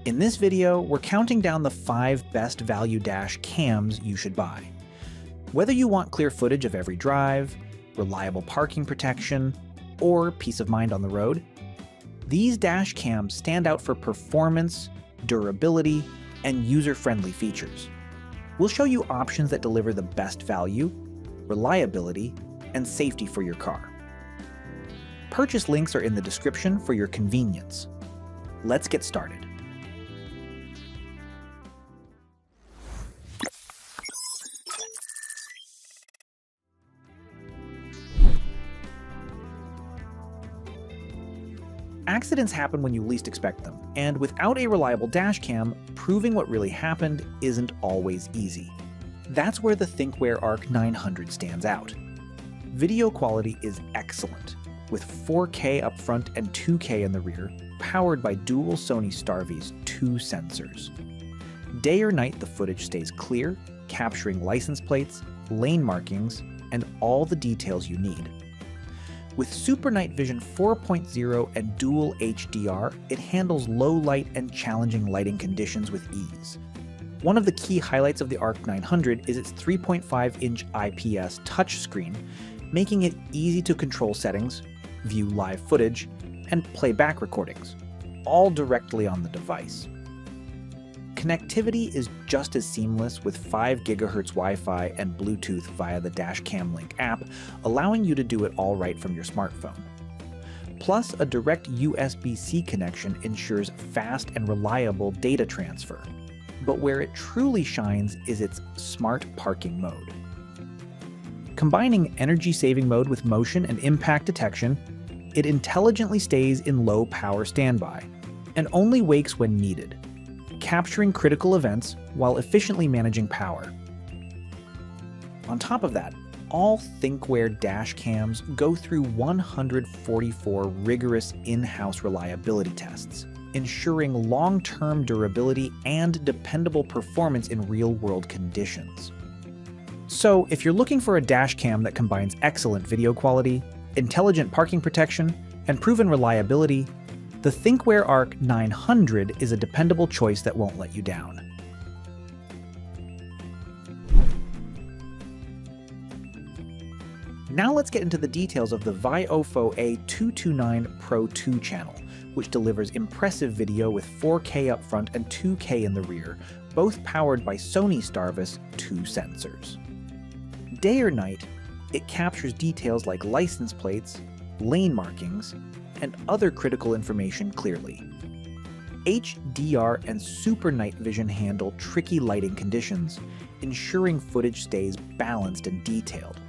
In this video, we're counting down the 5 best value dash cams you should buy. Whether you want clear footage of every drive, reliable parking protection, or peace of mind on the road, these dash cams stand out for performance, durability, and user-friendly features. We'll show you options that deliver the best value, reliability, and safety for your car. Purchase links are in the description for your convenience. Let's get started. Accidents happen when you least expect them, and without a reliable dash cam, proving what really happened isn't always easy. That's where the Thinkware Ark 900 stands out. Video quality is excellent, with 4K up front and 2K in the rear, powered by dual Sony Starvis 2 sensors. Day or night, the footage stays clear, capturing license plates, lane markings, and all the details you need. With Super Night Vision 4.0 and dual HDR, it handles low light and challenging lighting conditions with ease. One of the key highlights of the Ark 900 is its 3.5-inch IPS touchscreen, making it easy to control settings, view live footage, and play back recordings, all directly on the device. Connectivity is just as seamless with 5 GHz Wi-Fi and Bluetooth via the Dashcam Link app, allowing you to do it all right from your smartphone. Plus, a direct USB-C connection ensures fast and reliable data transfer. But where it truly shines is its smart parking mode. Combining energy-saving mode with motion and impact detection, it intelligently stays in low power standby, and only wakes when needed, capturing critical events while efficiently managing power. On top of that, all Thinkware dash cams go through 144 rigorous in-house reliability tests, ensuring long-term durability and dependable performance in real-world conditions. So, if you're looking for a dash cam that combines excellent video quality, intelligent parking protection, and proven reliability, the Thinkware Ark 900 is a dependable choice that won't let you down. Now let's get into the details of the Viofo A229 Pro 2 channel, which delivers impressive video with 4K up front and 2K in the rear, both powered by Sony Starvis 2 sensors. Day or night, it captures details like license plates, lane markings, and other critical information clearly. HDR and Super Night Vision handle tricky lighting conditions, ensuring footage stays balanced and detailed.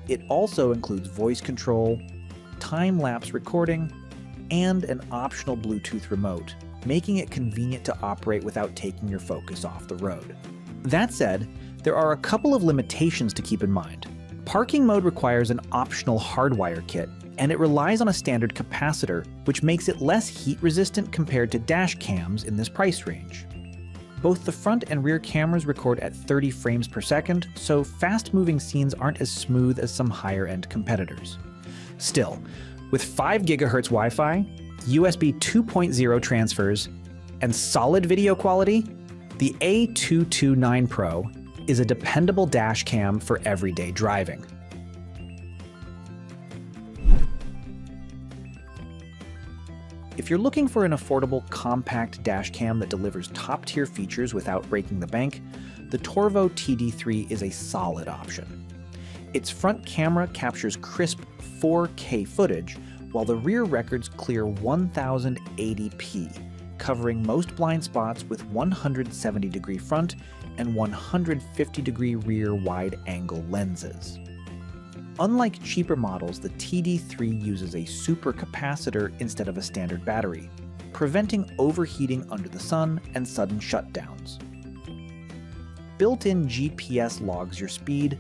It also includes voice control, time-lapse recording, and an optional Bluetooth remote, making it convenient to operate without taking your focus off the road. That said, there are a couple of limitations to keep in mind. Parking mode requires an optional hardwire kit, and it relies on a standard capacitor, which makes it less heat-resistant compared to dash cams in this price range. Both the front and rear cameras record at 30 frames per second, so fast-moving scenes aren't as smooth as some higher-end competitors. Still, with 5 GHz Wi-Fi, USB 2.0 transfers, and solid video quality, the A229 Pro is a dependable dash cam for everyday driving. If you're looking for an affordable, compact dash cam that delivers top-tier features without breaking the bank, the Torvo TD3 is a solid option. Its front camera captures crisp 4K footage, while the rear records clear 1080p, covering most blind spots with 170-degree front and 150-degree rear wide-angle lenses. Unlike cheaper models, the TD3 uses a supercapacitor instead of a standard battery, preventing overheating under the sun and sudden shutdowns. Built-in GPS logs your speed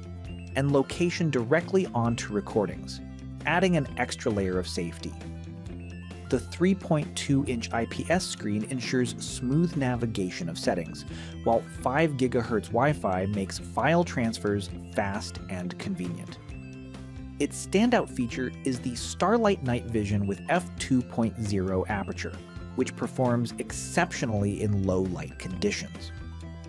and location directly onto recordings, adding an extra layer of safety. The 3.2-inch IPS screen ensures smooth navigation of settings, while 5 GHz Wi-Fi makes file transfers fast and convenient. Its standout feature is the Starlight Night Vision with f2.0 aperture, which performs exceptionally in low light conditions.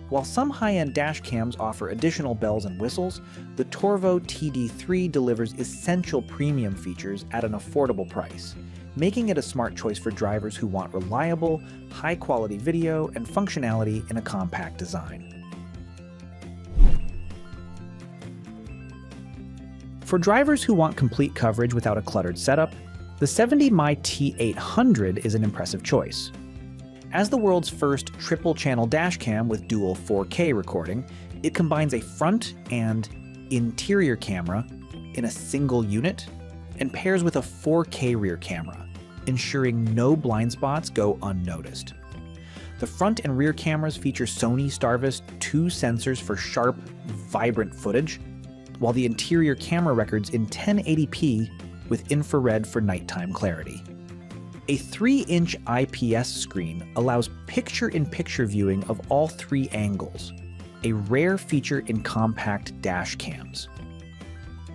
While some high-end dash cams offer additional bells and whistles, the Torvo TD3 delivers essential premium features at an affordable price, making it a smart choice for drivers who want reliable, high-quality video and functionality in a compact design. For drivers who want complete coverage without a cluttered setup, the 70mm T800 is an impressive choice. As the world's first triple-channel dashcam with dual 4K recording, it combines a front and interior camera in a single unit and pairs with a 4K rear camera, ensuring no blind spots go unnoticed. The front and rear cameras feature Sony Starvis 2 sensors for sharp, vibrant footage, while the interior camera records in 1080p with infrared for nighttime clarity. A 3-inch IPS screen allows picture-in-picture viewing of all 3 angles, a rare feature in compact dash cams.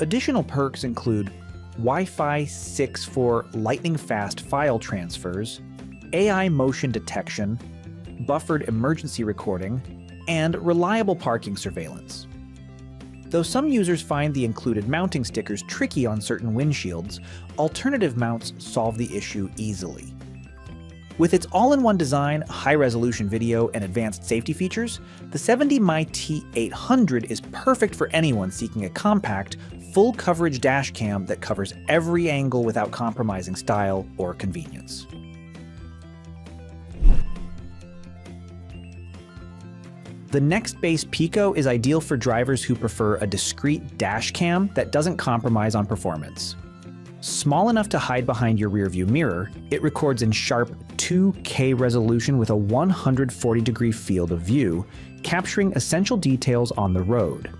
Additional perks include Wi-Fi 6 for lightning-fast file transfers, AI motion detection, buffered emergency recording, and reliable parking surveillance. Though some users find the included mounting stickers tricky on certain windshields, alternative mounts solve the issue easily. With its all-in-one design, high-resolution video, and advanced safety features, the 70mm T800 is perfect for anyone seeking a compact, full-coverage dashcam that covers every angle without compromising style or convenience. The Nextbase Pico is ideal for drivers who prefer a discreet dash cam that doesn't compromise on performance. Small enough to hide behind your rearview mirror, it records in sharp 2K resolution with a 140-degree field of view, capturing essential details on the road.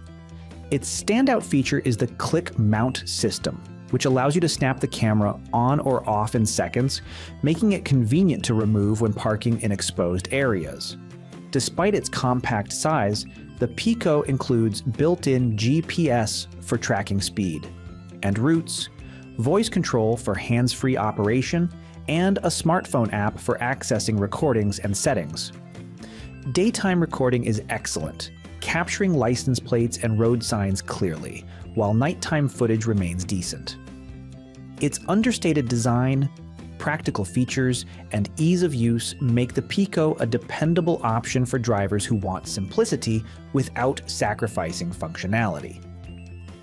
Its standout feature is the click mount system, which allows you to snap the camera on or off in seconds, making it convenient to remove when parking in exposed areas. Despite its compact size, the Pico includes built-in GPS for tracking speed, and routes, voice control for hands-free operation, and a smartphone app for accessing recordings and settings. Daytime recording is excellent, capturing license plates and road signs clearly, while nighttime footage remains decent. Its understated design, practical features, and ease of use make the Pico a dependable option for drivers who want simplicity without sacrificing functionality.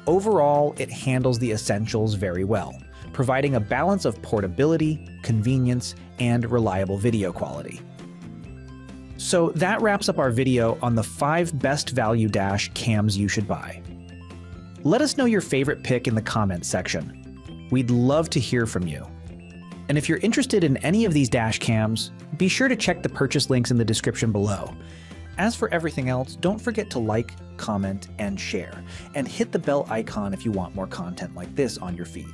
Overall, it handles the essentials very well, providing a balance of portability, convenience, and reliable video quality. So that wraps up our video on the 5 best value dash cams you should buy. Let us know your favorite pick in the comments section. We'd love to hear from you. And if you're interested in any of these dash cams, be sure to check the purchase links in the description below. As for everything else, don't forget to like, comment, and share, and hit the bell icon if you want more content like this on your feed.